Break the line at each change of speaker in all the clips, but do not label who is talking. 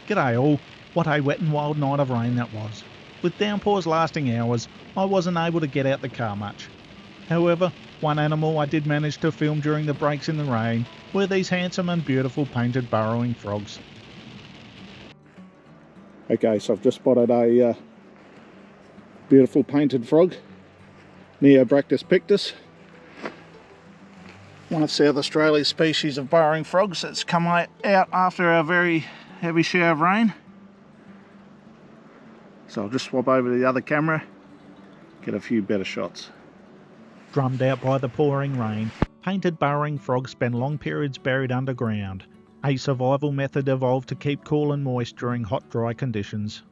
G'day all, what a wet and wild night of rain that was. With downpours lasting hours, I wasn't able to get out the car much. However, one animal I did manage to film during the breaks in the rain were these handsome and beautiful painted burrowing frogs.
Okay, so I've just spotted a beautiful painted frog, Neobractus pictus, one of South Australia's species of burrowing frogs that's come out after a very heavy shower of rain. So I'll just swap over to the other camera, get a few better shots.
Drummed out by the pouring rain, painted burrowing frogs spend long periods buried underground, a survival method evolved to keep cool and moist during hot, dry conditions.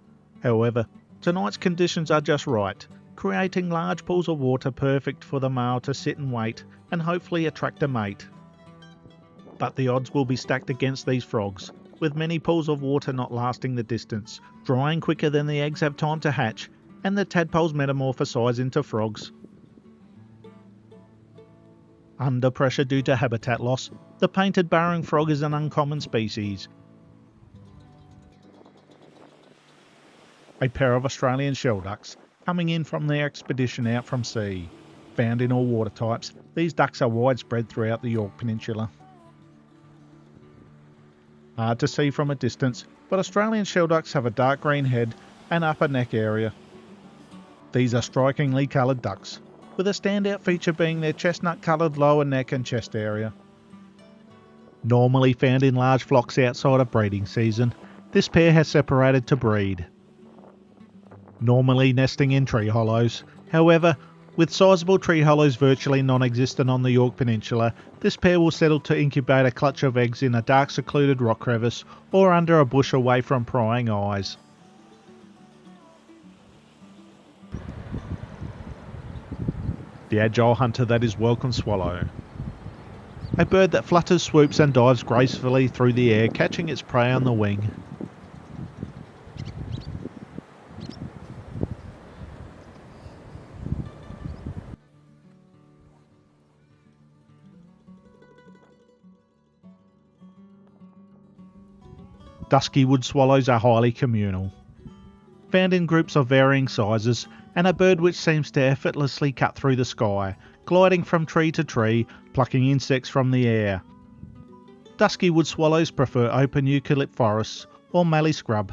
However, tonight's conditions are just right, creating large pools of water perfect for the male to sit and wait and hopefully attract a mate. But the odds will be stacked against these frogs, with many pools of water not lasting the distance, drying quicker than the eggs have time to hatch, and the tadpoles metamorphosize into frogs. Under pressure due to habitat loss, the painted burrowing frog is an uncommon species. A pair of Australian shelducks, coming in from their expedition out from sea. Found in all water types, these ducks are widespread throughout the Yorke Peninsula. Hard to see from a distance, but Australian shelducks have a dark green head and upper neck area. These are strikingly coloured ducks, with a standout feature being their chestnut coloured lower neck and chest area. Normally found in large flocks outside of breeding season, this pair has separated to breed. Normally nesting in tree hollows, however, with sizable tree hollows virtually non-existent on the Yorke Peninsula, this pair will settle to incubate a clutch of eggs in a dark secluded rock crevice or under a bush away from prying eyes. The agile hunter that is welcome swallow. A bird that flutters, swoops and dives gracefully through the air, catching its prey on the wing. Dusky wood swallows are highly communal, found in groups of varying sizes, and a bird which seems to effortlessly cut through the sky, gliding from tree to tree, plucking insects from the air. Dusky wood swallows prefer open eucalypt forests or mallee scrub.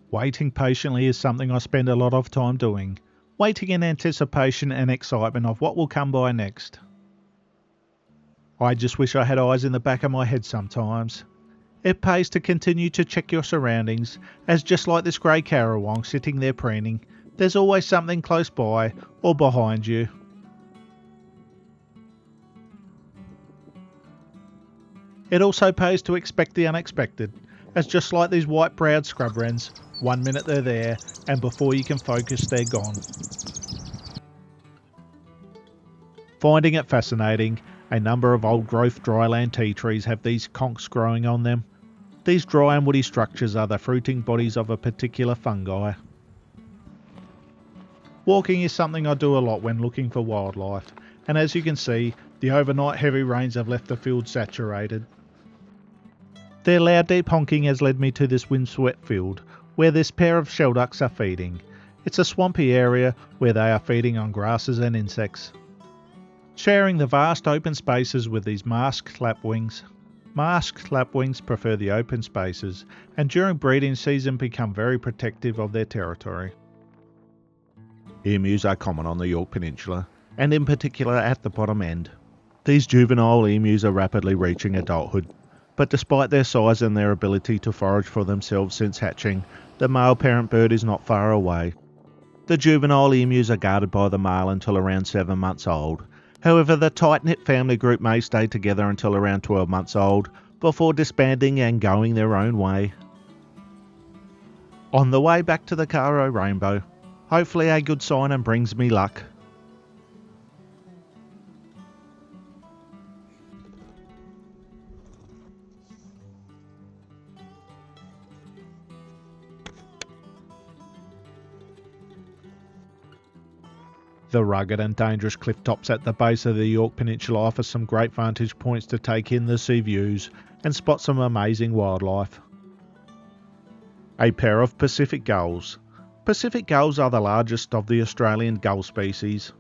Waiting patiently is something I spend a lot of time doing, waiting in anticipation and excitement of what will come by next. I just wish I had eyes in the back of my head sometimes. It pays to continue to check your surroundings, as just like this grey currawong sitting there preening, there's always something close by or behind you. It also pays to expect the unexpected, as just like these white-browed scrub wrens, 1 minute they're there, and before you can focus they're gone. Finding it fascinating, a number of old-growth dryland tea trees have these conchs growing on them. These dry and woody structures are the fruiting bodies of a particular fungi. Walking is something I do a lot when looking for wildlife, and as you can see, the overnight heavy rains have left the field saturated. Their loud deep honking has led me to this windswept field, where this pair of shelducks are feeding. It's a swampy area where they are feeding on grasses and insects, sharing the vast open spaces with these masked lapwings. Masked lapwings prefer the open spaces, and during breeding season become very protective of their territory. Emus are common on the Yorke Peninsula, and in particular at the bottom end. These juvenile emus are rapidly reaching adulthood, but despite their size and their ability to forage for themselves since hatching, the male parent bird is not far away. The juvenile emus are guarded by the male until around 7 months old. However, the tight-knit family group may stay together until around 12 months old, before disbanding and going their own way. On the way back to the Caro Rainbow, hopefully a good sign and brings me luck. The rugged and dangerous cliff tops at the base of the Yorke Peninsula offer some great vantage points to take in the sea views and spot some amazing wildlife. A pair of Pacific gulls. Pacific gulls are the largest of the Australian gull species.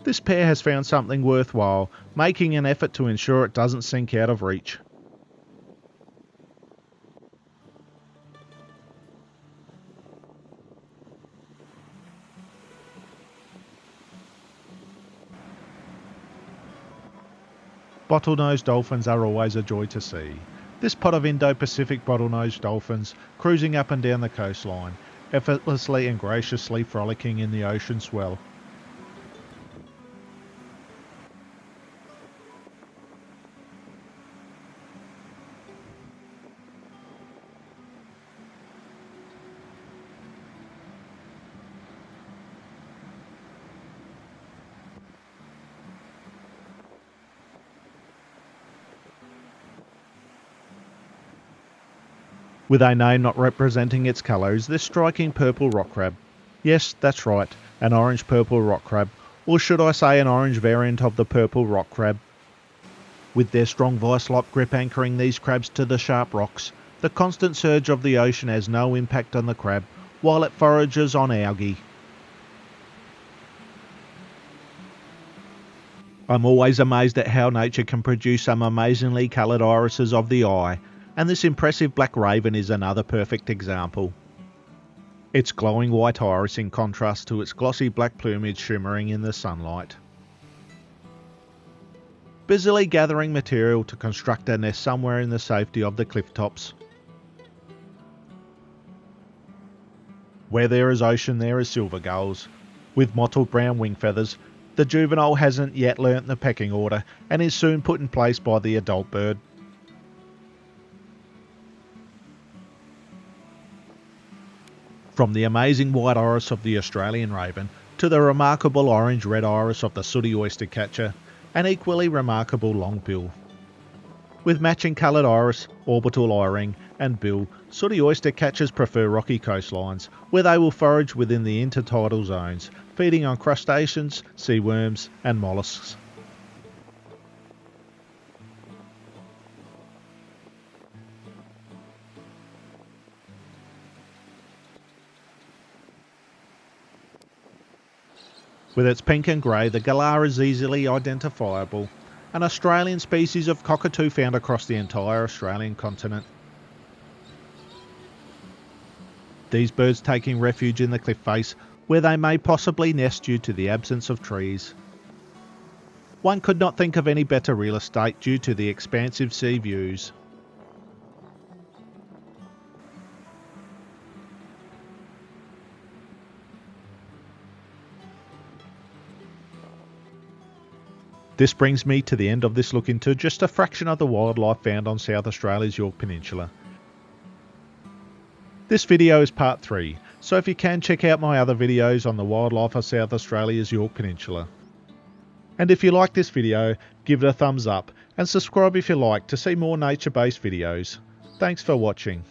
This pair has found something worthwhile, making an effort to ensure it doesn't sink out of reach. Bottlenose dolphins are always a joy to see. This pod of Indo-Pacific bottlenose dolphins cruising up and down the coastline, effortlessly and graciously frolicking in the ocean swell. With a name not representing its colours, this striking purple rock crab. Yes, that's right, an orange purple rock crab, or should I say an orange variant of the purple rock crab. With their strong vice-like grip anchoring these crabs to the sharp rocks, the constant surge of the ocean has no impact on the crab, while it forages on algae. I'm always amazed at how nature can produce some amazingly coloured irises of the eye, and this impressive black raven is another perfect example. Its glowing white iris in contrast to its glossy black plumage shimmering in the sunlight. Busily gathering material to construct a nest somewhere in the safety of the cliff tops. Where there is ocean there is silver gulls. With mottled brown wing feathers, the juvenile hasn't yet learnt the pecking order and is soon put in place by the adult bird. From the amazing white iris of the Australian raven to the remarkable orange-red iris of the sooty oyster catcher, an equally remarkable longbill. With matching coloured iris, orbital eye-ring and bill, sooty oyster catchers prefer rocky coastlines, where they will forage within the intertidal zones, feeding on crustaceans, sea worms and molluscs. With its pink and grey, the galah is easily identifiable, an Australian species of cockatoo found across the entire Australian continent. These birds taking refuge in the cliff face, where they may possibly nest due to the absence of trees. One could not think of any better real estate due to the expansive sea views. This brings me to the end of this look into just a fraction of the wildlife found on South Australia's Yorke Peninsula. This video is part 3, so if you can, check out my other videos on the wildlife of South Australia's Yorke Peninsula. And if you like this video, give it a thumbs up and subscribe if you like to see more nature-based videos. Thanks for watching.